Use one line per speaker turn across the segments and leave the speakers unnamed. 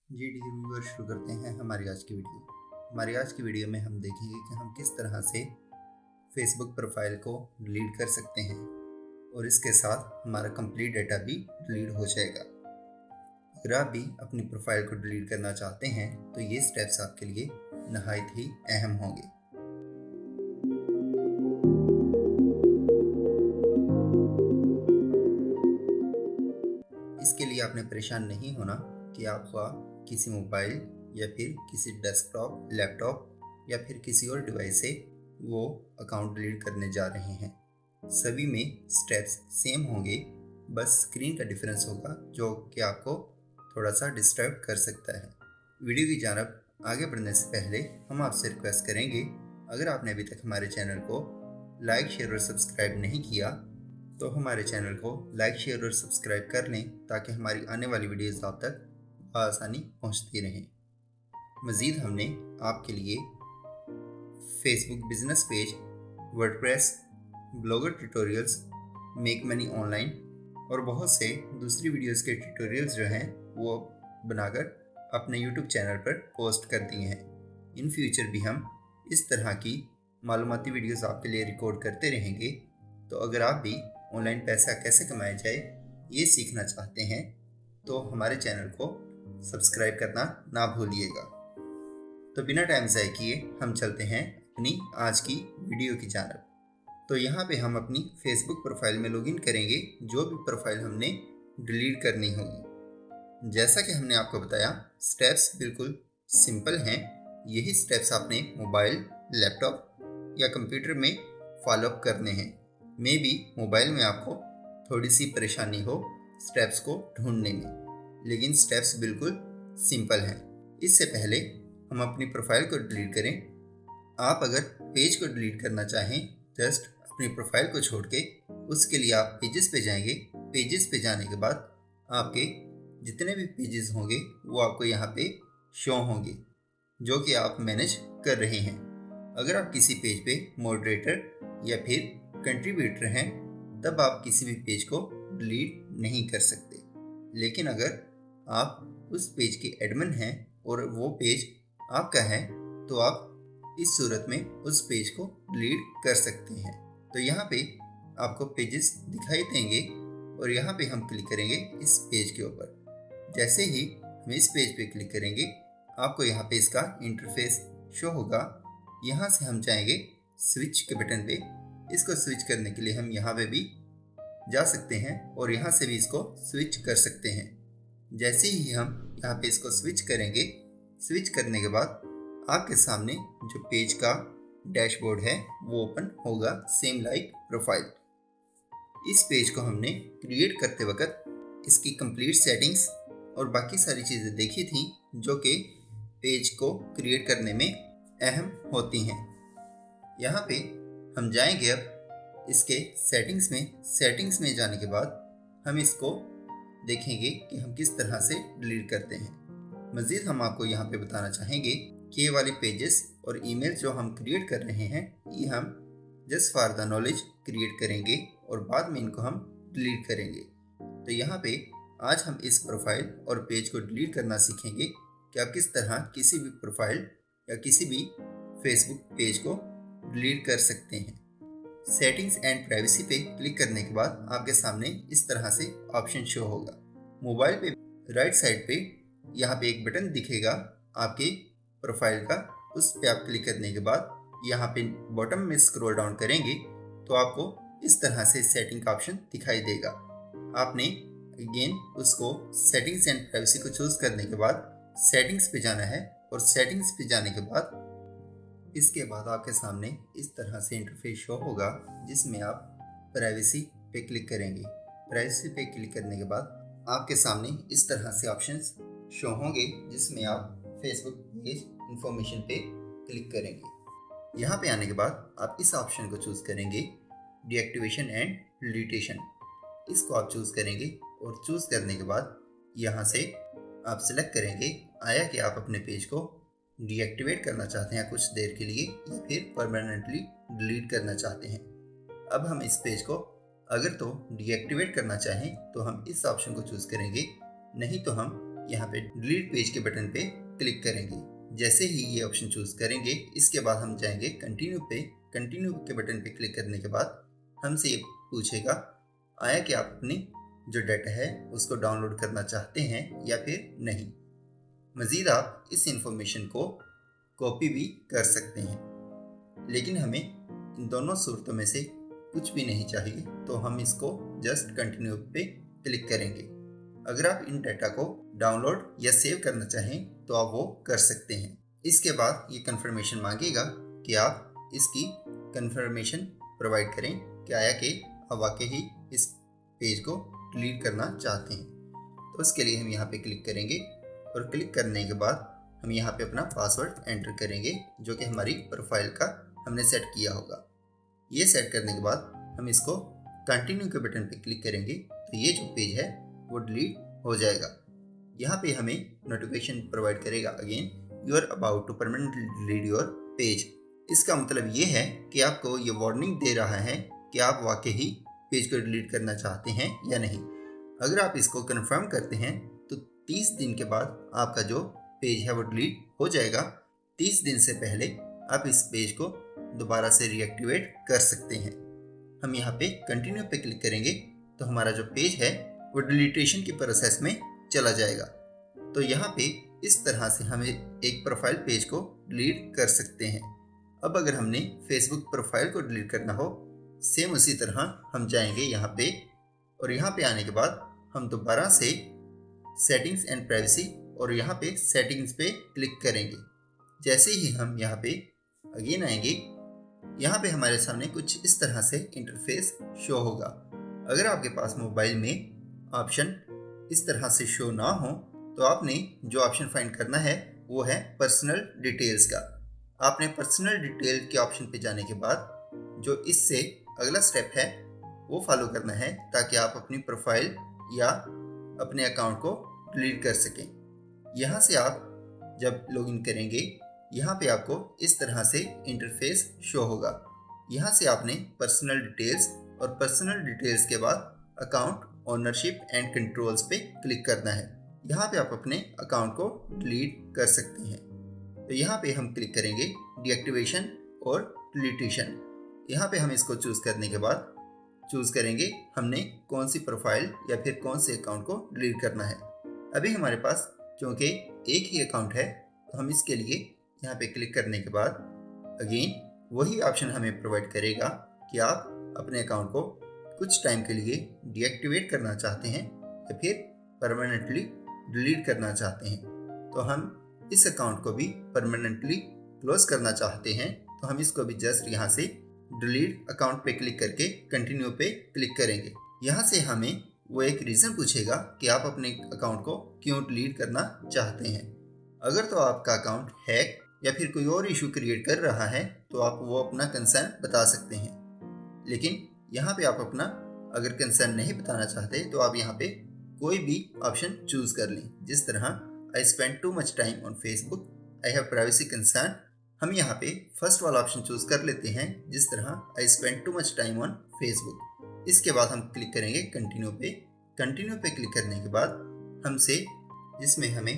G D viewer, शुरू करते हैं हमारी आज की वीडियो में हम देखेंगे कि हम किस तरह से फेसबुक प्रोफाइल को डिलीट कर सकते हैं और इसके साथ हमारा कंप्लीट डेटा भी डिलीट हो जाएगा। अगर आप भी अपनी प्रोफाइल को डिलीट करना चाहते हैं तो ये स्टेप्स आपके लिए नहायत ही अहम होंगे। इसके लिए आपने परेशान नहीं होना कि आपका किसी मोबाइल या फिर किसी डेस्कटॉप, लैपटॉप या फिर किसी और डिवाइस से वो अकाउंट डिलीट करने जा रहे हैं। सभी में स्टेप्स सेम होंगे, बस स्क्रीन का डिफरेंस होगा जो कि आपको थोड़ा सा डिस्टर्ब कर सकता है। वीडियो की जानब आगे बढ़ने से पहले हम आपसे रिक्वेस्ट करेंगे, अगर आपने अभी तक हमारे चैनल को लाइक, शेयर और सब्सक्राइब नहीं किया तो हमारे चैनल को लाइक, शेयर और सब्सक्राइब कर लें ताकि हमारी आने वाली वीडियोस आप तक आसानी पहुंचती रहें। मज़ीद हमने आपके लिए Facebook business page, WordPress, blogger tutorials, make money online और बहुत से दूसरी वीडियोस के ट्यूटोरियल्स जो हैं वो बनाकर अपने यूट्यूब चैनल पर पोस्ट कर दिए हैं। इन फ्यूचर भी हम इस तरह की मालूमाती वीडियोस आपके लिए रिकॉर्ड करते रहेंगे। तो अगर आप भी ऑनलाइन पैसा कैसे कमाया जाए ये सीखना चाहते हैं तो हमारे चैनल को सब्सक्राइब करना ना भूलिएगा। तो बिना टाइम ज़ाय किए हम चलते हैं अपनी आज की वीडियो की जानब। तो यहाँ पे हम अपनी फेसबुक प्रोफाइल में लॉगिन करेंगे, जो भी प्रोफाइल हमने डिलीट करनी होगी। जैसा कि हमने आपको बताया, स्टेप्स बिल्कुल सिंपल हैं। यही स्टेप्स आपने मोबाइल, लैपटॉप या कंप्यूटर में फॉलोअप करने हैं। मे बी मोबाइल में आपको थोड़ी सी परेशानी हो स्टेप्स को ढूंढने में, लेकिन स्टेप्स बिल्कुल सिंपल हैं। इससे पहले हम अपनी प्रोफाइल को डिलीट करें। आप अगर पेज को डिलीट करना चाहें, जस्ट अपनी प्रोफाइल को छोड़ के, उसके लिए आप पेजेस पे जाएंगे। पेजेस पे जाने के बाद आपके जितने भी पेजेस होंगे वो आपको यहाँ पे शो होंगे जो कि आप मैनेज कर रहे हैं। अगर आप किसी पेज पे मॉडरेटर या फिर कंट्रीब्यूटर हैं तब आप किसी भी पेज को डिलीट नहीं कर सकते। लेकिन अगर आप उस पेज के एडमिन हैं और वो पेज आपका है तो आप इस सूरत में उस पेज को डिलीट कर सकते हैं। तो यहाँ पे आपको पेजेस दिखाई देंगे और यहाँ पे हम क्लिक करेंगे इस पेज के ऊपर। जैसे ही हम इस पेज पे क्लिक करेंगे आपको यहाँ पे इसका इंटरफेस शो होगा। यहाँ से हम जाएंगे स्विच के बटन पे। इसको स्विच करने के लिए हम यहाँ पे भी जा सकते हैं और यहाँ से भी इसको स्विच कर सकते हैं। जैसे ही हम यहाँ पे इसको स्विच करेंगे, स्विच करने के बाद आपके सामने जो पेज का डैशबोर्ड है वो ओपन होगा, सेम लाइक प्रोफाइल। इस पेज को हमने क्रिएट करते वक्त इसकी कंप्लीट सेटिंग्स और बाकी सारी चीज़ें देखी थी जो कि पेज को क्रिएट करने में अहम होती हैं। यहाँ पे हम जाएंगे अब इसके सेटिंग्स में जाने के बाद हम इसको देखेंगे कि हम किस तरह से डिलीट करते हैं। मज़ीद हम आपको यहाँ पे बताना चाहेंगे कि ये वाले पेजेस और ईमेल जो हम क्रिएट कर रहे हैं ये हम just for the knowledge create करेंगे और बाद में इनको हम डिलीट करेंगे। तो यहाँ पे आज हम इस प्रोफाइल और पेज को डिलीट करना सीखेंगे कि आप किस तरह किसी भी प्रोफाइल या किसी भी फेसबुक पेज को डिलीट कर सकते हैं। सेटिंग्स एंड प्राइवेसी पे क्लिक करने के बाद आपके सामने इस तरह से ऑप्शन शो होगा। मोबाइल पे राइट साइड पे यहाँ पे एक बटन दिखेगा आपके प्रोफाइल का, उस पे आप क्लिक करने के बाद यहाँ पे बॉटम में स्क्रॉल डाउन करेंगे तो आपको इस तरह से सेटिंग का ऑप्शन दिखाई देगा। आपने अगेन उसको सेटिंग्स एंड प्राइवेसी को चूज़ करने के बाद सेटिंग्स पे जाना है और सेटिंग्स पे जाने के बाद इसके बाद आपके सामने इस तरह से इंटरफेस शो होगा जिसमें आप प्राइवेसी पे क्लिक करेंगे। प्राइवेसी पे क्लिक करने के बाद आपके सामने इस तरह से ऑप्शंस शो होंगे जिसमें आप फेसबुक पेज इंफॉर्मेशन पे क्लिक करेंगे। यहाँ पे आने के बाद आप इस ऑप्शन को चूज़ करेंगे, डीएक्टिवेशन एंड डिलीटेशन। इसको आप चूज़ करेंगे और चूज़ करने के बाद यहाँ से आप सिलेक्ट करेंगे आया कि आप अपने पेज को डीएक्टिवेट करना चाहते हैं कुछ देर के लिए या फिर परमानेंटली डिलीट करना चाहते हैं। अब हम इस पेज को अगर तो डीएक्टिवेट करना चाहें तो हम इस ऑप्शन को चूज़ करेंगे, नहीं तो हम यहाँ पे डिलीट पेज के बटन पे क्लिक करेंगे। जैसे ही ये ऑप्शन चूज करेंगे, इसके बाद हम जाएंगे कंटिन्यू पे। कंटिन्यू के बटन पे क्लिक करने के बाद हमसे ये पूछेगा आया कि आप अपनी जो डाटा है उसको डाउनलोड करना चाहते हैं या फिर नहीं। मज़ीद आप इस इंफॉर्मेशन को कॉपी भी कर सकते हैं, लेकिन हमें इन दोनों सूरतों में से कुछ भी नहीं चाहिए, तो हम इसको जस्ट कंटिन्यू पे क्लिक करेंगे। अगर आप इन डाटा को डाउनलोड या सेव करना चाहें तो आप वो कर सकते हैं। इसके बाद ये कंफर्मेशन मांगेगा कि आप इसकी कंफर्मेशन प्रोवाइड करें कि आया कि आप वाकई ही इस पेज को डिलीट करना चाहते हैं। तो उसके लिए हम यहाँ पे क्लिक करेंगे और क्लिक करने के बाद हम यहाँ पे अपना पासवर्ड एंटर करेंगे, जो कि हमारी प्रोफाइल का हमने सेट किया होगा। ये सेट करने के बाद हम इसको कंटिन्यू के बटन पे क्लिक करेंगे तो ये जो पेज है वो डिलीट हो जाएगा। यहाँ पे हमें नोटिफिकेशन प्रोवाइड करेगा again you are about to permanently delete your page. इसका मतलब ये है कि आपको ये वार्निंग दे रहा है कि आप वाकई ही पेज को डिलीट करना चाहते हैं या नहीं। अगर आप इसको कंफर्म करते हैं तो 30 दिन के बाद आपका जो पेज है वो डिलीट हो जाएगा। 30 दिन से पहले आप इस पेज को दोबारा से रीएक्टिवेट कर सकते हैं। हम यहाँ पे कंटिन्यू पे क्लिक करेंगे तो हमारा जो पेज है वो डिलीटेशन की प्रोसेस में चला जाएगा। तो यहाँ पे इस तरह से हमें एक प्रोफाइल पेज को डिलीट कर सकते हैं। अब अगर हमने फेसबुक प्रोफाइल को डिलीट करना हो, सेम उसी तरह हम जाएंगे यहाँ पे, और यहाँ पे आने के बाद हम दोबारा से सेटिंग्स एंड प्राइवेसी और यहाँ पे सेटिंग्स पे क्लिक करेंगे। जैसे ही हम यहाँ पे अगेन आएंगे, यहाँ पे हमारे सामने कुछ इस तरह से इंटरफेस शो होगा। अगर आपके पास मोबाइल में ऑप्शन इस तरह से शो ना हो तो आपने जो ऑप्शन फाइंड करना है वो है पर्सनल डिटेल्स का। आपने पर्सनल डिटेल के ऑप्शन पे जाने के बाद जो इससे अगला स्टेप है वो फॉलो करना है, ताकि आप अपनी प्रोफाइल या अपने अकाउंट को डिलीट कर सकें। यहाँ से आप जब लॉगिन करेंगे, यहाँ पे आपको इस तरह से इंटरफेस शो होगा। यहाँ से आपने पर्सनल डिटेल्स और पर्सनल डिटेल्स के बाद अकाउंट ओनरशिप एंड कंट्रोल्स पे क्लिक करना है। यहाँ पे आप अपने अकाउंट को डिलीट कर सकते हैं। तो यहाँ पे हम क्लिक करेंगे डीएक्टिवेशन और डिलीटेशन। यहाँ पे हम इसको चूज़ करने के बाद चूज़ करेंगे हमने कौन सी प्रोफाइल या फिर कौन से अकाउंट को डिलीट करना है। अभी हमारे पास क्योंकि एक ही अकाउंट है तो हम इसके लिए यहाँ पे क्लिक करने के बाद अगेन वही ऑप्शन हमें प्रोवाइड करेगा कि आप अपने अकाउंट को कुछ टाइम के लिए डीएक्टिवेट करना चाहते हैं या फिर परमानेंटली डिलीट करना चाहते हैं। तो हम इस अकाउंट को भी परमानेंटली क्लोज करना चाहते हैं, तो हम इसको भी जस्ट यहाँ से डिलीट अकाउंट पे क्लिक करके कंटिन्यू पे क्लिक करेंगे। यहाँ से हमें वो एक रीज़न पूछेगा कि आप अपने अकाउंट को क्यों डिलीट करना चाहते हैं। अगर तो आपका अकाउंट हैक या फिर कोई और इशू क्रिएट कर रहा है तो आप वो अपना कंसर्न बता सकते हैं, लेकिन यहाँ पे आप अपना अगर कंसर्न नहीं बताना चाहते तो आप यहाँ पे कोई भी ऑप्शन चूज कर लें। जिस तरह I spend too much time on Facebook, I have privacy concern, हम यहाँ पे फर्स्ट वाला ऑप्शन चूज कर लेते हैं। जिस तरह I spend too much time on Facebook. इसके बाद हम क्लिक करेंगे कंटिन्यू पे। कंटिन्यू पे क्लिक करने के बाद हमसे जिसमें हमें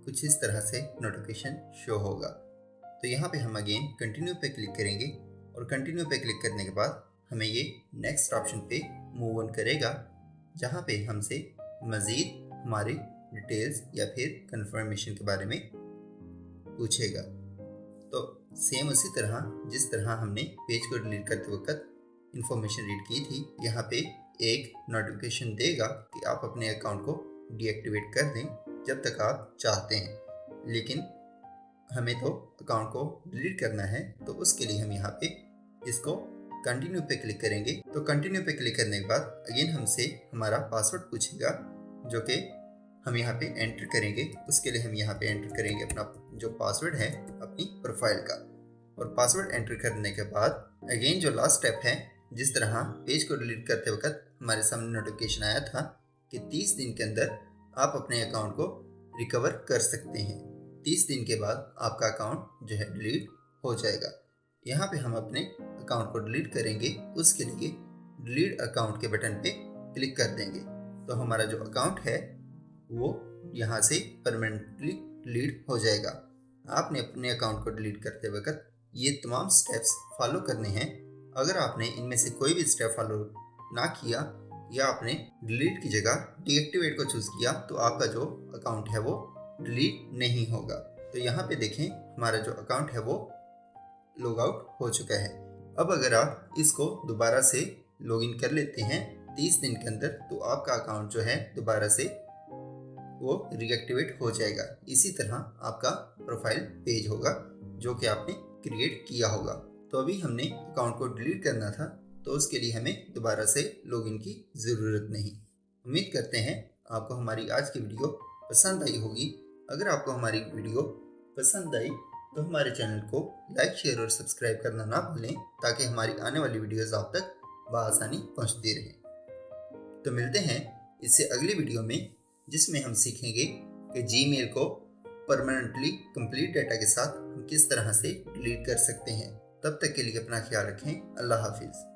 कुछ इस तरह से नोटिफिकेशन शो होगा। तो यहाँ पे हम अगेन कंटिन्यू पे क्लिक करेंगे और कंटिन्यू पे क्लिक करने के बाद हमें ये नेक्स्ट ऑप्शन पे मूव ऑन करेगा, जहाँ पे हमसे मज़ीद हमारी डिटेल्स या फिर कंफर्मेशन के बारे में पूछेगा। तो सेम उसी तरह जिस तरह हमने पेज को डिलीट करते वक्त इंफॉर्मेशन रीड की थी, यहाँ पे एक नोटिफिकेशन देगा कि आप अपने अकाउंट को डीएक्टिवेट कर दें जब तक आप चाहते हैं, लेकिन हमें तो अकाउंट को डिलीट करना है। तो उसके लिए हम यहाँ पे इसको कंटिन्यू पे क्लिक करेंगे। तो कंटिन्यू पे क्लिक करने के बाद अगेन हमसे हमारा पासवर्ड पूछेगा, जो कि हम यहाँ पे एंटर करेंगे। उसके लिए हम यहाँ पे एंटर करेंगे अपना जो पासवर्ड है अपनी प्रोफाइल का, और पासवर्ड एंटर करने के बाद अगेन जो लास्ट स्टेप है, जिस तरह पेज को डिलीट करते वक्त हमारे सामने नोटिफिकेशन आया था कि 30 दिन के अंदर आप अपने अकाउंट को रिकवर कर सकते हैं। 30 दिन के बाद आपका अकाउंट जो है डिलीट हो जाएगा। यहाँ पे हम अपने अकाउंट को डिलीट करेंगे। उसके लिए डिलीट अकाउंट के बटन पे क्लिक कर देंगे। तो हमारा जो अकाउंट है वो यहाँ से परमानेंटली डिलीट हो जाएगा। आपने अपने अकाउंट को डिलीट करते वक्त ये तमाम स्टेप्स फॉलो करने हैं। अगर आपने इनमें से कोई भी स्टेप फॉलो ना किया या आपने डिलीट की जगह डीएक्टिवेट को चूज़ किया तो आपका जो अकाउंट है वो डिलीट नहीं होगा। तो यहाँ पे देखें हमारा जो अकाउंट है वो लॉग आउट हो चुका है। अब अगर आप इसको दोबारा से लॉगिन कर लेते हैं 30 दिन के अंदर तो आपका अकाउंट जो है दोबारा से वो रीएक्टिवेट हो जाएगा। इसी तरह आपका प्रोफाइल पेज होगा जो कि आपने क्रिएट किया होगा। तो अभी हमने अकाउंट को डिलीट करना था तो उसके लिए हमें दोबारा से लॉगिन की ज़रूरत नहीं। उम्मीद करते हैं आपको हमारी आज की वीडियो पसंद आई होगी। अगर आपको हमारी वीडियो पसंद आई तो हमारे चैनल को लाइक, शेयर और सब्सक्राइब करना ना भूलें ताकि हमारी आने वाली वीडियोस आप तक बआसानी पहुंचती रहें। तो मिलते हैं इससे अगली वीडियो में जिसमें हम सीखेंगे कि जीमेल को परमानेंटली कंप्लीट डाटा के साथ हम किस तरह से डिलीट कर सकते हैं। तब तक के लिए अपना ख्याल रखें। अल्लाह हाफिज़।